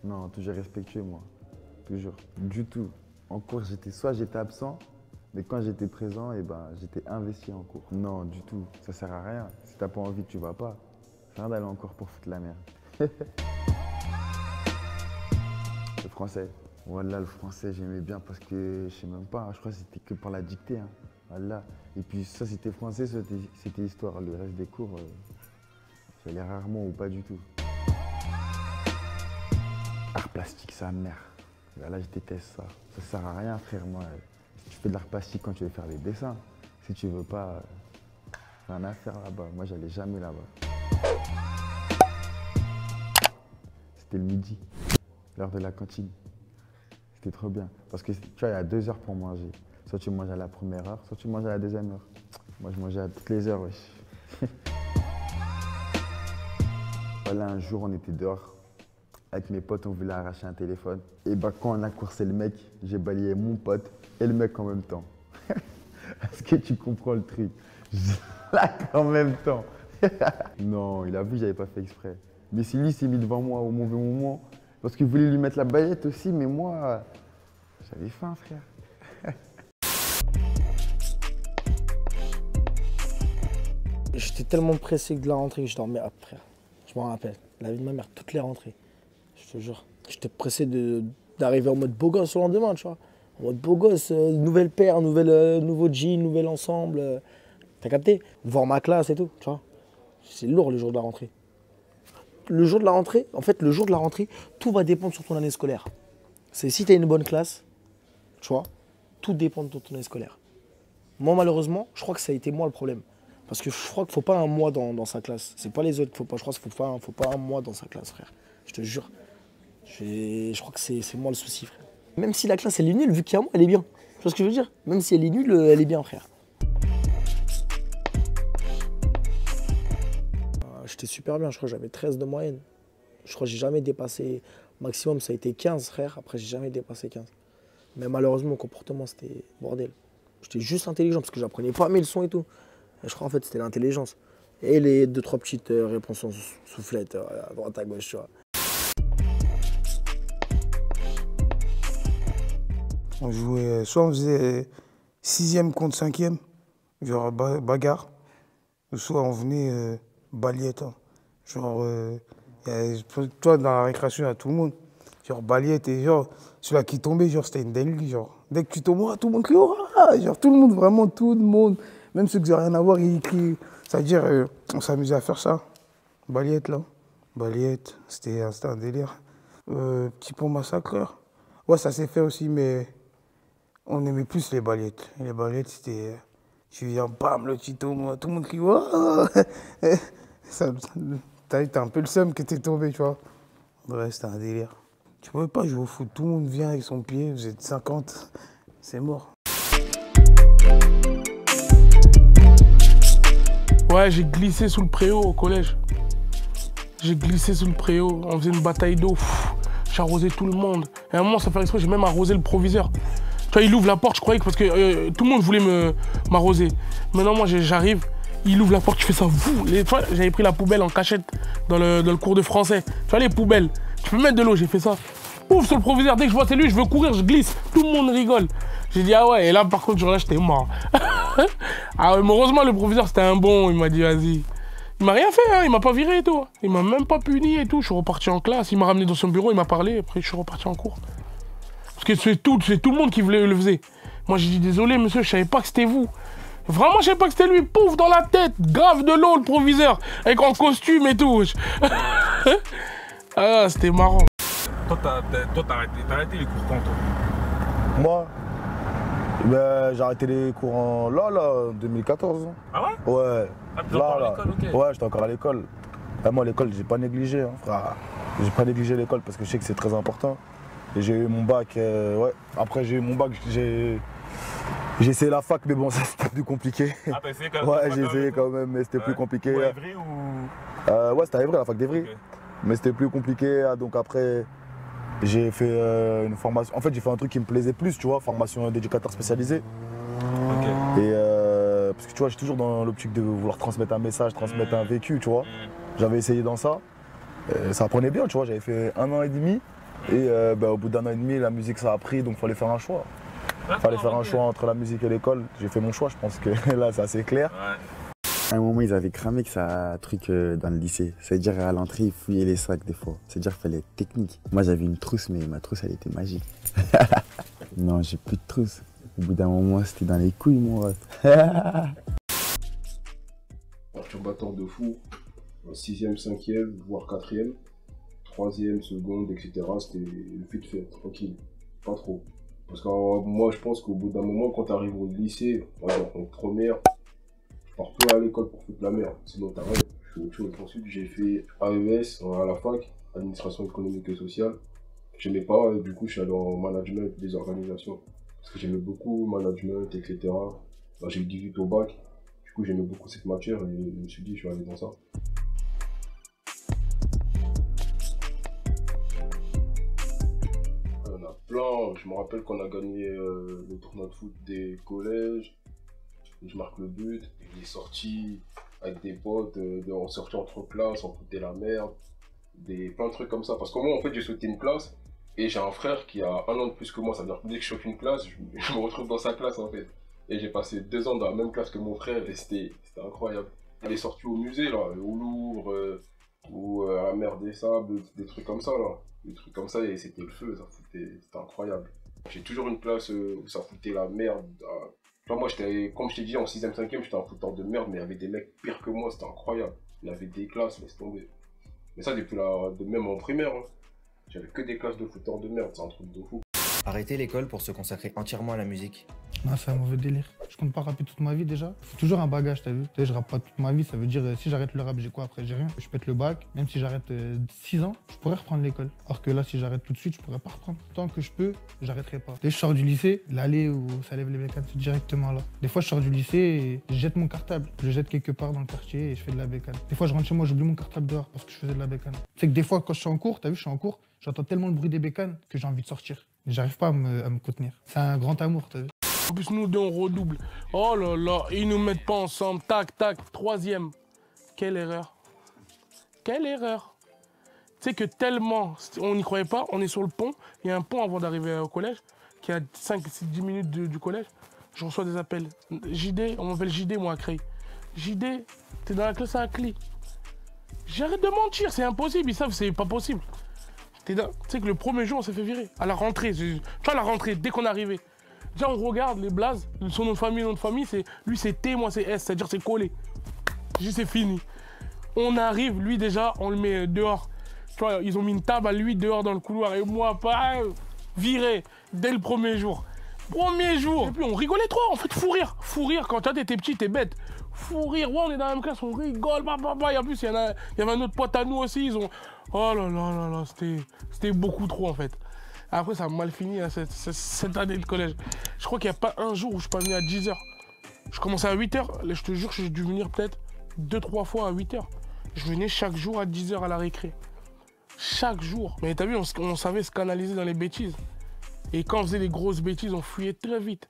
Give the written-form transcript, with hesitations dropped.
Non, toujours respectueux, moi. Toujours. Du tout. En cours, soit j'étais absent, mais quand j'étais présent, eh ben, j'étais investi en cours. Non, du tout. Ça sert à rien. Si t'as pas envie, tu vas pas. Ça sert à rien d'aller en cours pour foutre la merde. Le français. Voilà, le français, j'aimais bien parce que, je sais même pas, je crois que c'était que pour la dictée. Hein. Voilà. Et puis, ça, c'était français, ça, c'était histoire. Le reste des cours, j'allais rarement ou pas du tout. Art plastique, sa mère. Là, je déteste ça. Ça sert à rien, frère. Moi, si tu fais de l'art plastique quand tu veux faire des dessins, si tu veux pas, rien à faire là-bas. Moi, j'allais jamais là-bas. C'était le midi, l'heure de la cantine. C'était trop bien. Parce que tu vois, il y a 2 heures pour manger. Soit tu manges à la première heure, soit tu manges à la deuxième heure. Moi, je mangeais à toutes les heures, wesh. Voilà, un jour, on était dehors. Avec mes potes, on voulait arracher un téléphone. Et bah, quand on a coursé le mec, j'ai balayé mon pote et le mec en même temps. Est-ce que tu comprends le truc? Là, en même temps. Non, il a vu, j'avais pas fait exprès. Mais si lui s'est mis devant moi au mauvais moment, parce qu'il voulait lui mettre la baguette aussi, mais moi, j'avais faim, frère. J'étais tellement pressé de la rentrée que je dormais après, frère. Je m'en rappelle. La vie de ma mère, toutes les rentrées. Je te jure. J'étais pressé d'arriver en mode beau gosse le lendemain, tu vois. En mode beau gosse, nouvelle paire, nouveau jean, nouvel ensemble. T'as capté? Voir ma classe et tout, tu vois. C'est lourd le jour de la rentrée. Le jour de la rentrée, en fait, le jour de la rentrée, tout va dépendre sur ton année scolaire. C'est si t'as une bonne classe, tu vois, tout dépend de ton année scolaire. Moi, malheureusement, je crois que ça a été moi le problème. Parce que je crois qu'il ne faut pas un mois dans sa classe. C'est pas les autres, je crois qu'il ne faut pas un mois dans sa classe, frère. Je te jure. Je crois que c'est moi le souci, frère. Même si la classe, elle est nulle, vu qu'il y a moi, elle est bien. Tu vois ce que je veux dire? Même si elle est nulle, elle est bien, frère. J'étais super bien, je crois que j'avais 13 de moyenne. Je crois que j'ai jamais dépassé, maximum ça a été 15, frère. Après, j'ai jamais dépassé 15. Mais malheureusement, mon comportement, c'était bordel. J'étais juste intelligent parce que j'apprenais pas mes leçons et tout. Et je crois en fait c'était l'intelligence. Et les 2-3 petites réponses en soufflette à droite à gauche, tu vois. On jouait, soit on faisait 6e contre 5e, genre bagarre, soit on venait balayette. Hein. Genre, toi dans la récréation, il y a tout le monde. Genre balayette et genre, celui-là qui tombait, genre c'était une dinguerie. Genre, dès que tu tombes, tout le monde crie, oh, genre tout le monde, vraiment tout le monde. Même ceux qui n'ont rien à voir, ils crient. C'est-à-dire, on s'amusait à faire ça. Balayette, là. Balayette, c'était un délire. Petit pont massacreur. Ouais, ça s'est fait aussi, mais on aimait plus les balayettes. Les balayettes, c'était... Tu viens, bam, le petit tombe, tout le monde crie, oh. T'as un peu le seum que t'es tombé, tu vois. Ouais, c'était un délire. Tu pouvais pas jouer au foot. Tout le monde vient avec son pied, vous êtes 50, c'est mort. Ouais, j'ai glissé sous le préau au collège. J'ai glissé sous le préau, on faisait une bataille d'eau. J'ai arrosé tout le monde. Et à un moment, sans faire exprès, j'ai même arrosé le proviseur. Tu vois, il ouvre la porte, je croyais que parce que tout le monde voulait m'arroser. Maintenant, moi, j'arrive, il ouvre la porte, je fais ça, vous. J'avais pris la poubelle en cachette dans le cours de français. Tu vois, les poubelles, tu peux mettre de l'eau, j'ai fait ça. Ouf, sur le proviseur, dès que je vois c'est lui, je veux courir, je glisse. Tout le monde rigole. J'ai dit, ah ouais, et là, par contre, là, j'étais mort. Ah ouais, mais heureusement, le proviseur, c'était un bon, il m'a dit, vas-y. Il m'a rien fait, hein, il m'a pas viré et tout. Il m'a même pas puni et tout. Je suis reparti en classe, il m'a ramené dans son bureau, il m'a parlé, après je suis reparti en cours. Parce que c'est tout le monde qui le faisait. Moi, j'ai dit, désolé, monsieur, je savais pas que c'était vous. Vraiment, je savais pas que c'était lui. Pouf, dans la tête, grave de l'eau, le proviseur, avec en costume et tout. Ah, c'était marrant. Toi, t'as arrêté les cours quand, toi? Moi, ben, j'ai arrêté les cours en 2014. Ah ouais? Ouais. Ah, t'es encore à l'école, ok. Ouais, j'étais encore à l'école. Moi, l'école, j'ai pas négligé, hein, frère. J'ai pas négligé l'école parce que je sais que c'est très important. Et j'ai eu mon bac, ouais. Après, j'ai eu mon bac, j'ai essayé la fac, mais bon, ça c'était plus compliqué. Ah, t'as essayé quand même? Ouais, j'ai essayé quand même, mais c'était plus compliqué. Ouais, Évry ou... Ouais, c'était à Évry, la fac d'Évry. Okay. Mais c'était plus compliqué, donc après, j'ai fait une formation. En fait, j'ai fait un truc qui me plaisait plus, tu vois, formation d'éducateur spécialisé. Ok. Et parce que tu vois, je suis toujours dans l'optique de vouloir transmettre un message, transmettre un vécu, tu vois. J'avais essayé dans ça. Ça apprenait bien, tu vois, j'avais fait 1 an et demi. Et au bout d'1 an et demi, la musique ça a pris, donc il fallait faire un choix. Il fallait faire un choix entre la musique et l'école. J'ai fait mon choix, je pense que là c'est assez clair. À un moment, ils avaient cramé que ça a truc dans le lycée. C'est-à-dire à l'entrée, ils fouillaient les sacs des fois. C'est-à-dire qu'il fallait être technique. Moi, j'avais une trousse, mais ma trousse, elle était magique. Non, j'ai plus de trousse. Au bout d'un moment, c'était dans les couilles, mon ref. Perturbateur de fou. 6e, 5e, voire 4e. 3e, seconde, etc. C'était le fait de faire, tranquille. Pas trop. Parce que moi, je pense qu'au bout d'un moment, quand tu arrives au lycée, en première, je pars plus à l'école pour foutre la merde. Sinon, t'arrêtes, je fais autre chose. Ensuite, j'ai fait AES à la fac, administration économique et sociale. J'aimais pas, du coup, je suis allé en management des organisations. Parce que j'aimais beaucoup management, etc. Bah, j'ai eu 18 au bac. Du coup, j'aimais beaucoup cette matière et je me suis dit, je vais aller dans ça. Il y en a plein. Je me rappelle qu'on a gagné le tournoi de foot des collèges. Je marque le but. Il est sorti avec des potes. On sortait entre classes, on foutait la merde. Plein de trucs comme ça. Parce que moi, en fait, j'ai sauté une classe. Et j'ai un frère qui a 1 an de plus que moi. Ça veut dire que dès que je saute une classe, je me retrouve dans sa classe, en fait. Et j'ai passé 2 ans dans la même classe que mon frère. Et c'était incroyable. Il est sorti au musée, là, au Louvre, ou à la mer des Sables, des trucs comme ça, là. Des trucs comme ça, et c'était le feu, c'était incroyable. J'ai toujours une classe où ça foutait la merde. Moi, comme je t'ai dit, en 6e, 5e, j'étais un fouteur de merde, mais il y avait des mecs pires que moi, c'était incroyable. Il y avait des classes, laisse tomber. Mais ça, même en primaire, hein. J'avais que des classes de fouteurs de merde, c'est un truc de fou. Arrêter l'école pour se consacrer entièrement à la musique. Non, c'est un mauvais délire. Je compte pas rapper toute ma vie déjà. Faut toujours un bagage, t'as vu. Je rappe pas toute ma vie, ça veut dire si j'arrête le rap, j'ai quoi après? J'ai rien. Je pète le bac. Même si j'arrête 6 ans, je pourrais reprendre l'école. Alors que là, si j'arrête tout de suite, je pourrais pas reprendre. Tant que je peux, j'arrêterai pas. Dès que je sors du lycée, l'allée où ça lève les bécanes, c'est directement là. Des fois, je sors du lycée et je jette mon cartable. Je le jette quelque part dans le quartier et je fais de la bécane. Des fois, je rentre chez moi, j'oublie mon cartable dehors parce que je faisais de la bécane. C'est que des fois, quand je suis en cours, t'as vu, je suis en cours, j'entends tellement le bruit des bécanes que j'ai envie de sortir. J'arrive pas à me contenir. C'est un grand amour, t'as vu. En plus, nous deux, on redouble. Oh là là, ils nous mettent pas ensemble. Tac, tac, 3e. Quelle erreur. Quelle erreur. Tu sais que tellement, on n'y croyait pas, on est sur le pont. Il y a un pont avant d'arriver au collège, qui est à 5-10 minutes du collège. Je reçois des appels. JD, on m'appelle JD, moi, à Creil. JD, t'es dans la classe à Acli. J'arrête de mentir, c'est impossible. Ils savent, c'est pas possible. Tu sais que le premier jour, on s'est fait virer. À la rentrée, tu vois, la rentrée, dès qu'on est arrivé. Déjà, on regarde les blazes, son nom de famille, lui c'est T, moi c'est S, c'est-à-dire c'est collé. Juste c'est fini. On arrive, lui déjà, on le met dehors. Tu vois, ils ont mis une table à lui dehors dans le couloir et moi, pas viré dès le premier jour. Premier jour. Et puis on rigolait trop, en fait, fou rire. Fou rire, quand t'es petit, t'es bête. Fou rire, ouais, on est dans la même classe, on rigole, Et en plus, il y avait un autre pote à nous aussi, ils ont... Oh là là là là, c'était beaucoup trop en fait. Après, ça a mal fini hein, cette année de collège. Je crois qu'il n'y a pas un jour où je suis pas venu à 10h. Je commençais à 8h, je te jure que j'ai dû venir peut-être 2-3 fois à 8h. Je venais chaque jour à 10h à la récré. Chaque jour. Mais t'as vu, on savait se canaliser dans les bêtises. Et quand on faisait des grosses bêtises, on fuyait très vite.